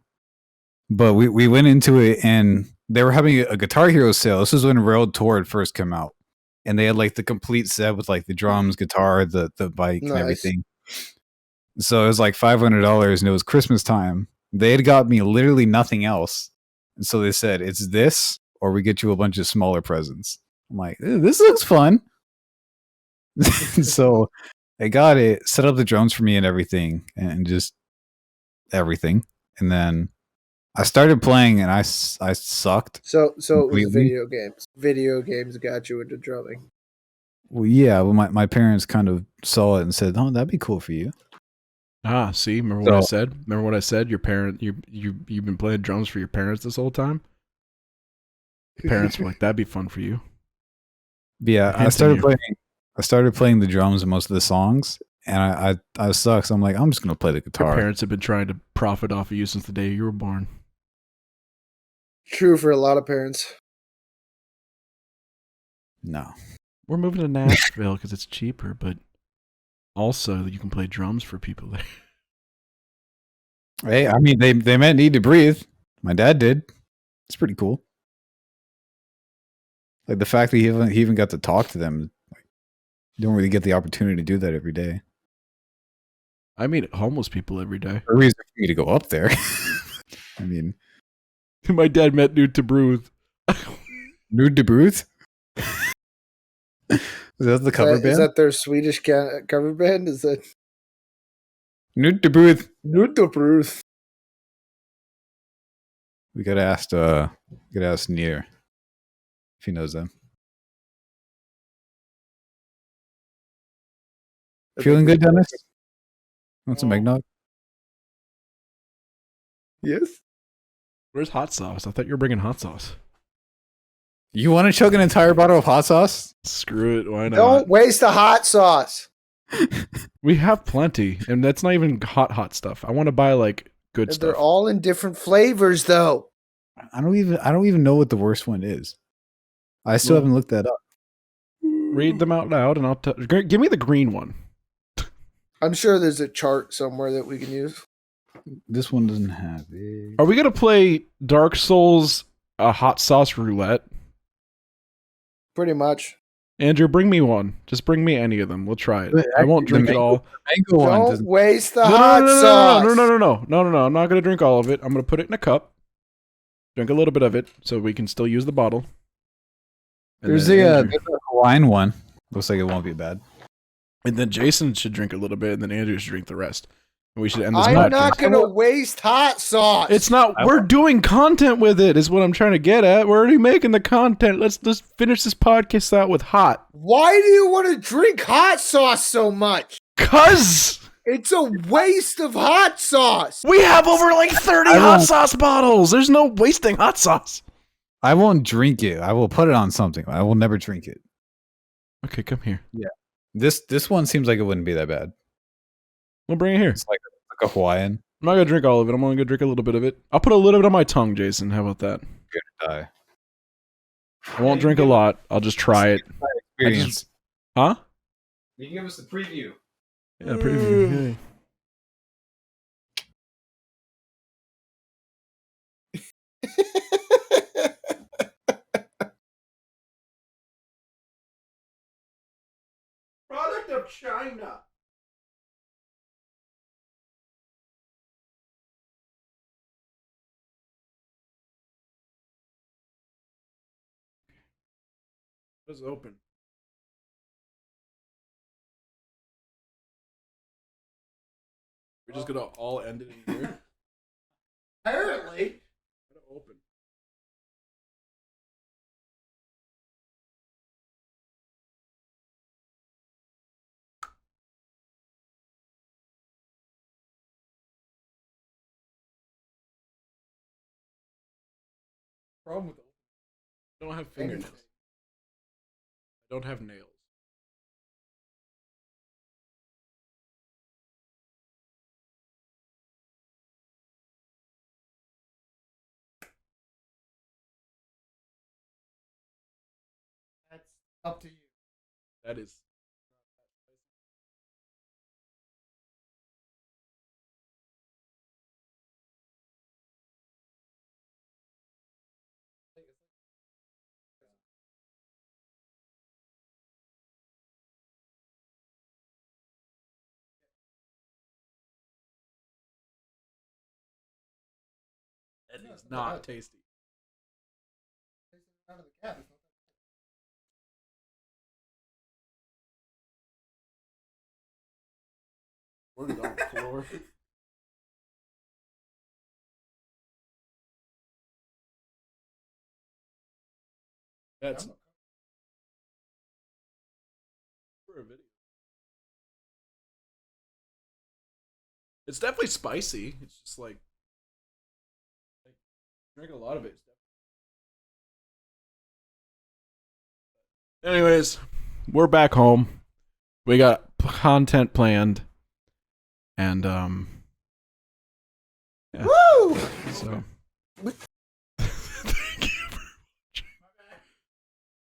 But we went into it and they were having a Guitar Hero sale. This was when Railed Tour had first come out. And they had like the complete set with like the drums, guitar, the bike, and Nice. everything. So it was like $500 and it was Christmas time. They had got me literally nothing else. And so they said, it's this or we get you a bunch of smaller presents. I'm like, this looks fun. So I got it, set up the drums for me and everything, and just everything. And then I started playing and I sucked. So it was Completely. video games. Video games got you into drumming. Well, yeah, well, my parents kind of saw it and said, oh, that'd be cool for you. Ah, see, remember what I So- said? Remember what I said? Your parent, you've been playing drums for your parents this whole time. Your parents were like, that'd be fun for you. But yeah, I started playing the drums in most of the songs, and I suck. So I'm like, I'm just gonna play the Your guitar. parents have been trying to profit off of you since the day you were born. True for a lot of parents. No, We're moving to Nashville because it's cheaper, but also you can play drums for people there. hey, I mean they meant Need to Breathe. My dad did. It's pretty cool. Like the fact that he even got to talk to them. Like, you don't really get the opportunity to do that every day. I meet homeless people every day. A reason for me to go up there. I mean, My dad met Nude to Bruce. Nude de Bruth? Is that the cover Is band? that their Swedish cover band? Is that Nude de Bruth. Bruce? We gotta ask Near if he knows them. Feeling good, Dennis? Want some Oh. eggnog? Yes. Where's hot sauce? I thought you were bringing hot sauce. You want to chug an entire bottle of hot sauce? Screw it. Why not? Don't waste the hot sauce. We have plenty, and that's not even hot stuff. I want to buy like good They're stuff. all in different flavors, though. I don't even know what the worst one is. I still Well- haven't looked that up. Read them out loud, and I'll give me the green one. I'm sure there's a chart somewhere that we can use. This one doesn't have it. Are we gonna play Dark Souls hot sauce roulette? Pretty much. Andrew, bring me one. Just bring me any of them. We'll try it. But I won't actually, drink it all. Mango one Don't doesn't. waste the No, hot no, no, sauce. no. I'm not gonna drink all of it. I'm gonna put it in a cup. Drink a little bit of it so we can still use the bottle. And There's then a Andrew- Hawaiian one. Looks like it won't be bad. and then Jason should drink a little bit, and then Andrew should drink the rest. And we should end this I'm podcast. not going to waste hot sauce. It's not. We're doing content with it. Is what I'm trying to get at. We're already making the content. Let's finish this podcast out with hot. Why do you want to drink hot sauce so much? Cause It's a waste of hot sauce. we have over like 30 I hot won't- sauce bottles. There's no wasting hot sauce. I won't drink it. I will put it on something. I will never drink it. Okay, come here. This one seems like it wouldn't be that bad. We'll bring it here. It's like a Hawaiian. I'm not gonna drink all of it. I'm only gonna drink a little bit of it. I'll put a little bit on my tongue, Jason. How about that? Die. I won't drink a lot. I'll just try it. Experience. Huh? You can give us the preview. Yeah, preview. Product of China. It's open. We're just gonna all end it in here. Apparently. Open. problem with I don't have fingernails. I don't have nails. That's up to you. That is. That is not tasty. Word it on the floor. That's for a video. It's definitely spicy. It's just like drink a lot of it. Anyways, we're back home. We got content planned, and yeah. Woo! So thank you for watching.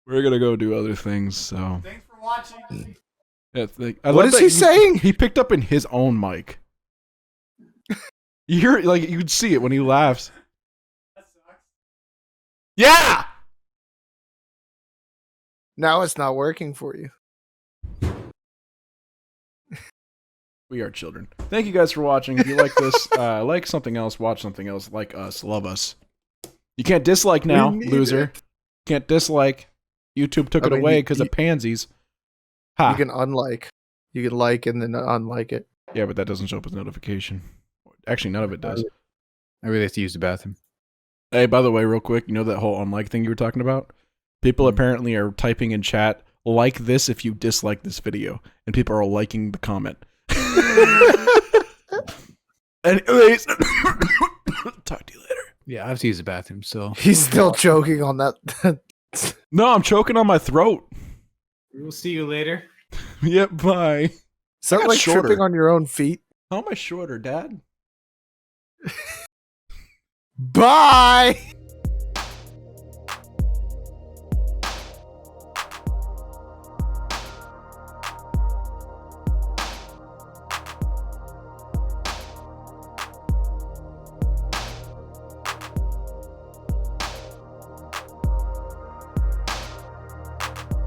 We're gonna go do other things. So Thanks for watching. yeah, What love is that he saying? He picked up in his own mic. You hear, like, you could see it when he laughs. That sucks. Yeah. Now it's not working for you. We are children. Thank you guys for watching. If you like this, like something else, watch something else, like us, love us. You can't dislike now, We need loser. it. Can't dislike. YouTube took I it mean, away you- because you- of pansies. Ha. You can unlike. You can like and then unlike it. Yeah, but that doesn't show up as notification. Actually, none of it does. I really have to use the bathroom. Hey, by the way, real quick, you know that whole unlike thing you were talking about? People apparently are typing in chat, like this if you dislike this video. And people are liking the comment. Anyways, talk to you later. Yeah, I have to use the bathroom. So He's still choking on that. No, I'm choking on my throat. we'll see you later. Yep, bye. Sound got like shorter. tripping on your own feet. How am I shorter, Dad? Bye.